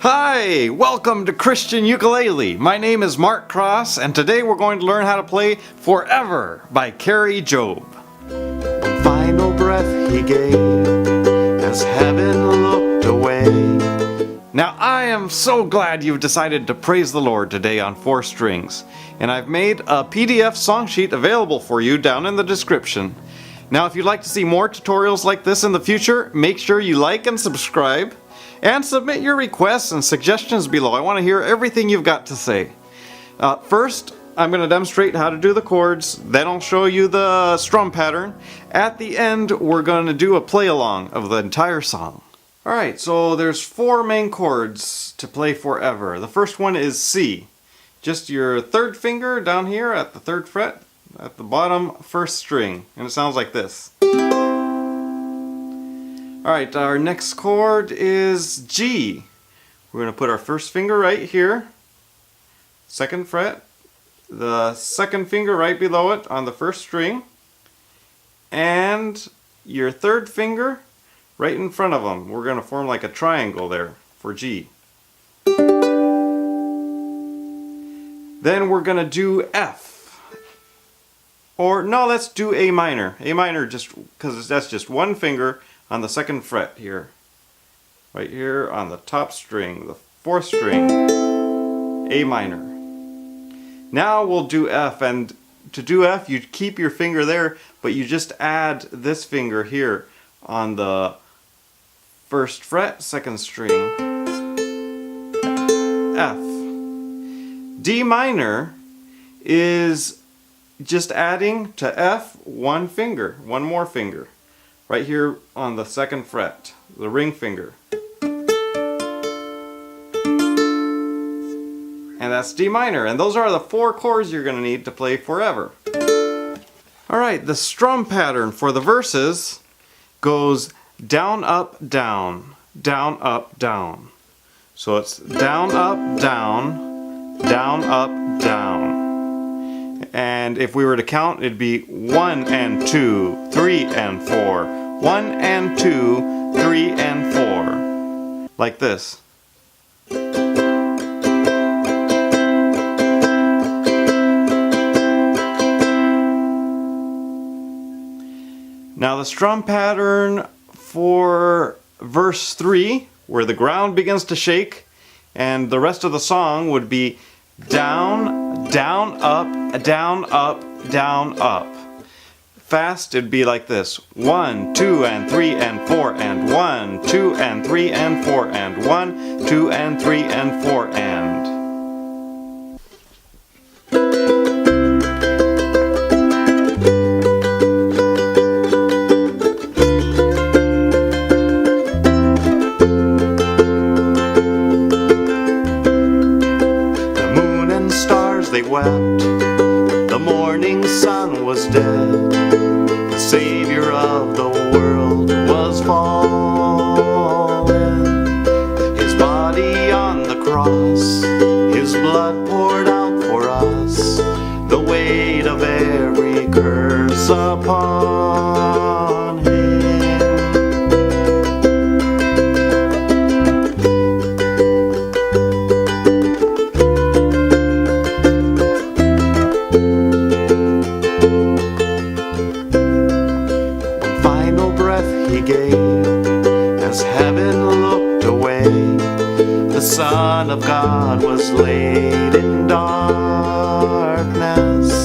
Hi! Welcome to Christian Ukulele. My name is Mark Cross, and today we're going to learn how to play Forever by Kari Jobe. One final breath he gave as heaven looked away. Now I am so glad you've decided to praise the Lord today on 4 strings, and I've made a PDF song sheet available for you down in the description. Now if you'd like to see more tutorials like this in the future, make sure you like and subscribe. And submit your requests and suggestions below. I want to hear everything you've got to say. First, I'm going to demonstrate how to do the chords. Then I'll show you the strum pattern. At the end, we're going to do a play along of the entire song. Alright, so there's 4 main chords to play Forever. The first one is C. Just your 3rd finger down here at the 3rd fret at the bottom 1st string. And it sounds like this. Alright, our next chord is G. We're going to put our 1st finger right here, 2nd fret, the 2nd finger right below it on the 1st string, and your 3rd finger right in front of them. We're going to form like a triangle there for G. Then we're going to do F. Or no, let's do A minor. A minor just because that's just 1 finger on the 2nd fret here. Right here on the top string, the 4th string, A minor. Now we'll do F, and to do F you keep your finger there, but you just add this finger here on the 1st fret, 2nd string, F. D minor is just adding to F 1 finger, 1 more finger. Right here on the 2nd fret, the ring finger. And that's D minor. And those are the 4 chords you're going to need to play Forever. Alright, the strum pattern for the verses goes down, up, down, down, up, down. So it's down, up, down, down, up, down. And if we were to count, it'd be 1 and 2, 3 and 4. 1 and 2, 3 and 4. Like this. Now the strum pattern for verse 3, where the ground begins to shake, and the rest of the song would be down, down, up, down, up, down, up. Fast, it'd be like this. 1, 2, and 3, and 4, and 1, 2, and 3, and 4, and 1, 2, and 3, and 4, and. The moon and stars, they wept. The morning sun was dead. The Savior of the world was fallen. His body on the cross, His blood poured out for us, the weight of every curse upon Him. He gave as heaven looked away. The Son of God was laid in darkness,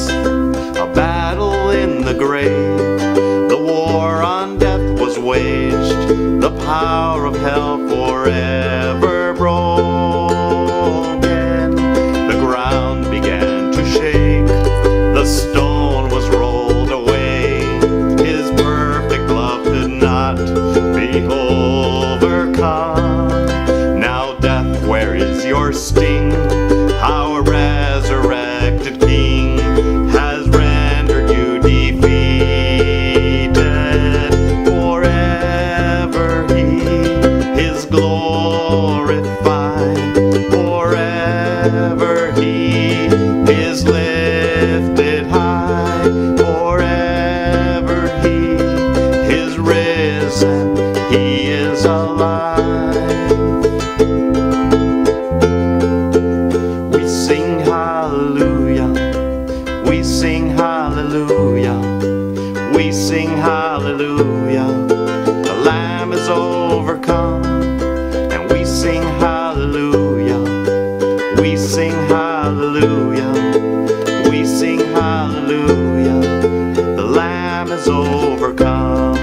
a battle in the grave. The war on death was waged, the power of hell forever broken. The ground began to shake, the stone was rolled away. His perfect love could not be overcome. Now death, where is your sting? Our resurrected King has rendered you defeated. Forever He is glorified. Forever He is lifted high. Forever He is risen. He is alive. sing hallelujah. We sing hallelujah. We sing hallelujah. The Lamb is overcome.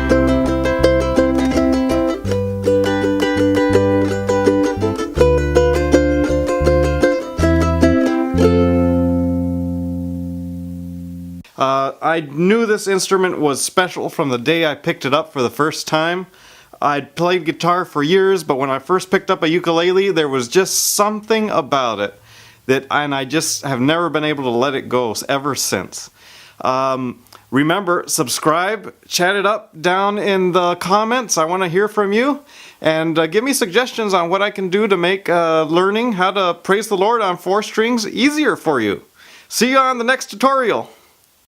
I knew this instrument was special from the day I picked it up for the first time. I'd played guitar for years, but when I first picked up a ukulele, there was just something about it and I just have never been able to let it go ever since. Remember, subscribe, chat it up down in the comments. I want to hear from you, and give me suggestions on what I can do to make learning how to praise the Lord on 4 strings easier for you. See you on the next tutorial.